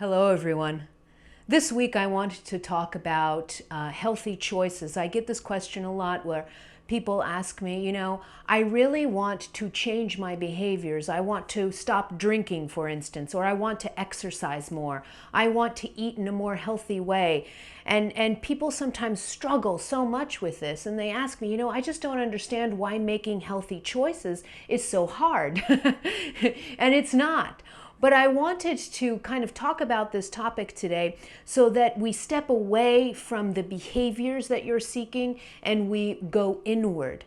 Hello, everyone. This week I wanted to talk about healthy choices. I get this question a lot where people ask me, I really want to change my behaviors. I want to stop drinking, for instance, or I want to exercise more. I want to eat in a more healthy way. And people sometimes struggle so much with this, and they ask me, I just don't understand why making healthy choices is so hard. And it's not. But I wanted to kind of talk about this topic today so that we step away from the behaviors that you're seeking and we go inward.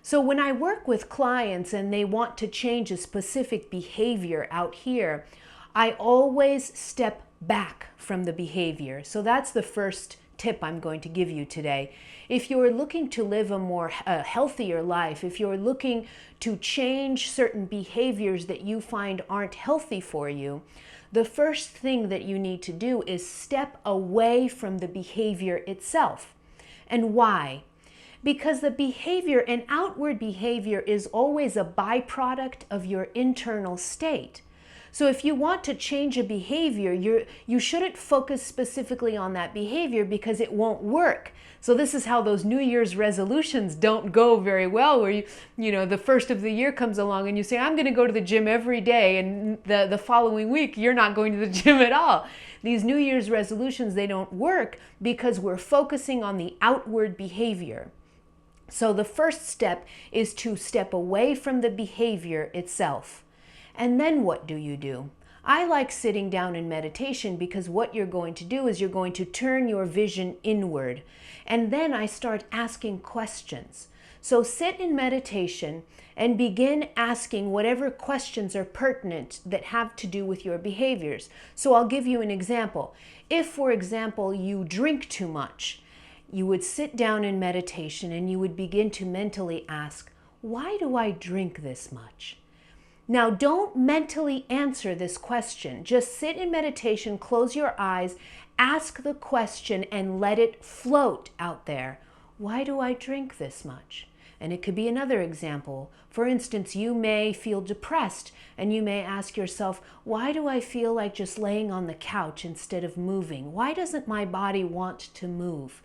So when I work with clients and they want to change a specific behavior out here, I always step back from the behavior. So that's the first tip I'm going to give you today. If you're looking to live a healthier life, if you're looking to change certain behaviors that you find aren't healthy for you, the first thing that you need to do is step away from the behavior itself. And why? Because the behavior, an outward behavior, is always a byproduct of your internal state. So if you want to change a behavior, you shouldn't focus specifically on that behavior because it won't work. So this is how those New Year's resolutions don't go very well, where the first of the year comes along and you say, I'm going to go to the gym every day, and the following week you're not going to the gym at all. These New Year's resolutions, they don't work because we're focusing on the outward behavior. So the first step is to step away from the behavior itself. And then what do? I like sitting down in meditation because what you're going to do is you're going to turn your vision inward. And then I start asking questions. So sit in meditation and begin asking whatever questions are pertinent that have to do with your behaviors. So I'll give you an example. If, for example, you drink too much, you would sit down in meditation and you would begin to mentally ask, why do I drink this much? Now, don't mentally answer this question. Just sit in meditation, close your eyes, ask the question, and let it float out there. Why do I drink this much? And it could be another example. For instance, you may feel depressed, and you may ask yourself, why do I feel like just laying on the couch instead of moving? Why doesn't my body want to move?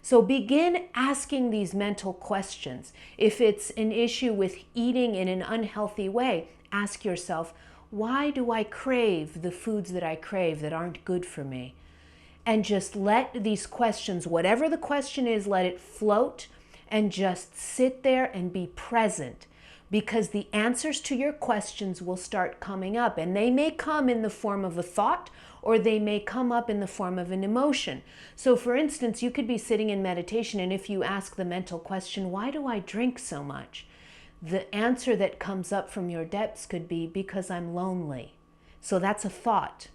So begin asking these mental questions. If it's an issue with eating in an unhealthy way, ask yourself, why do I crave the foods that I crave that aren't good for me? And just let these questions, whatever the question is, let it float and just sit there and be present, because the answers to your questions will start coming up, and they may come in the form of a thought or they may come up in the form of an emotion. So for instance, you could be sitting in meditation, and if you ask the mental question, why do I drink so much? The answer that comes up from your depths could be, because I'm lonely. So that's a thought.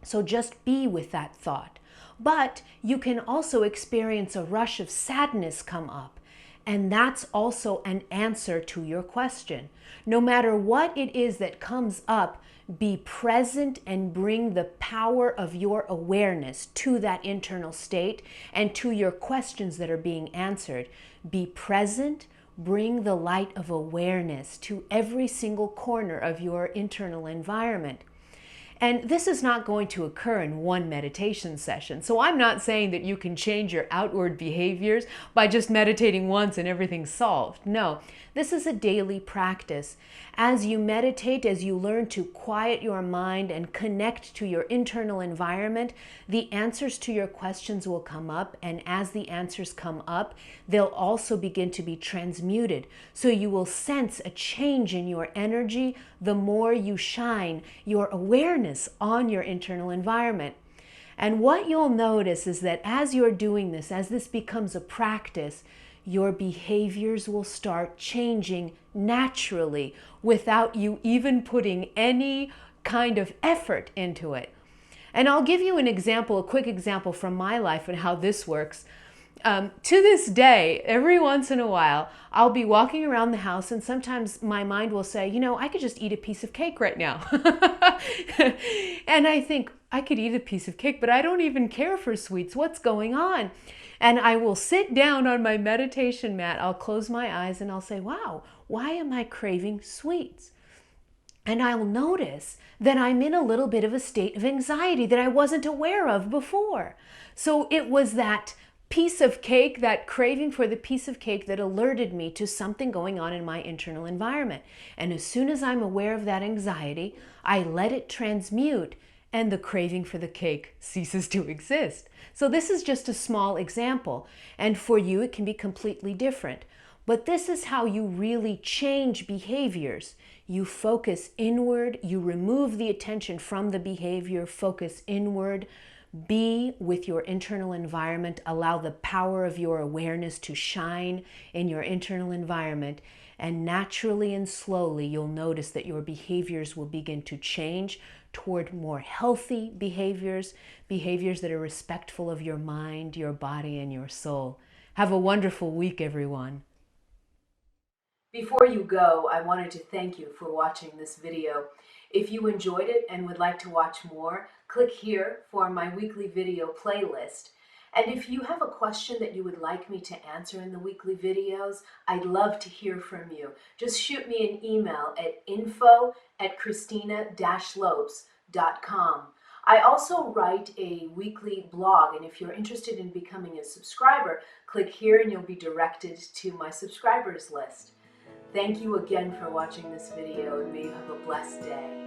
So just be with that thought. But you can also experience a rush of sadness come up. And that's also an answer to your question. No matter what it is that comes up, be present and bring the power of your awareness to that internal state and to your questions that are being answered. Be present. Bring the light of awareness to every single corner of your internal environment. And this is not going to occur in one meditation session. So I'm not saying that you can change your outward behaviors by just meditating once and everything's solved. No, this is a daily practice. As you meditate, as you learn to quiet your mind and connect to your internal environment, the answers to your questions will come up. And as the answers come up, they'll also begin to be transmuted. So you will sense a change in your energy the more you shine your awareness on your internal environment. And what you'll notice is that as you're doing this, as this becomes a practice, your behaviors will start changing naturally without you even putting any kind of effort into it. And I'll give you an example, a quick example from my life and how this works. To this day, every once in a while, I'll be walking around the house and sometimes my mind will say, I could just eat a piece of cake right now. And I think, I could eat a piece of cake, but I don't even care for sweets. What's going on? And I will sit down on my meditation mat, I'll close my eyes and I'll say, wow, why am I craving sweets? and I'll notice that I'm in a little bit of a state of anxiety that I wasn't aware of before. So it was that piece of cake, that craving for the piece of cake, that alerted me to something going on in my internal environment. And as soon as I'm aware of that anxiety, I let it transmute, and the craving for the cake ceases to exist. So this is just a small example, and for you it can be completely different. But this is how you really change behaviors. You focus inward, you remove the attention from the behavior, focus inward, be with your internal environment, allow the power of your awareness to shine in your internal environment, and naturally and slowly you'll notice that your behaviors will begin to change toward more healthy behaviors, behaviors that are respectful of your mind, your body, and your soul. Have a wonderful week, everyone. Before you go, I wanted to thank you for watching this video. If you enjoyed it and would like to watch more, click here for my weekly video playlist. And if you have a question that you would like me to answer in the weekly videos, I'd love to hear from you. Just shoot me an email at info@christina-lopes.com. I also write a weekly blog, and if you're interested in becoming a subscriber, click here and you'll be directed to my subscribers list. Thank you again for watching this video, and may you have a blessed day.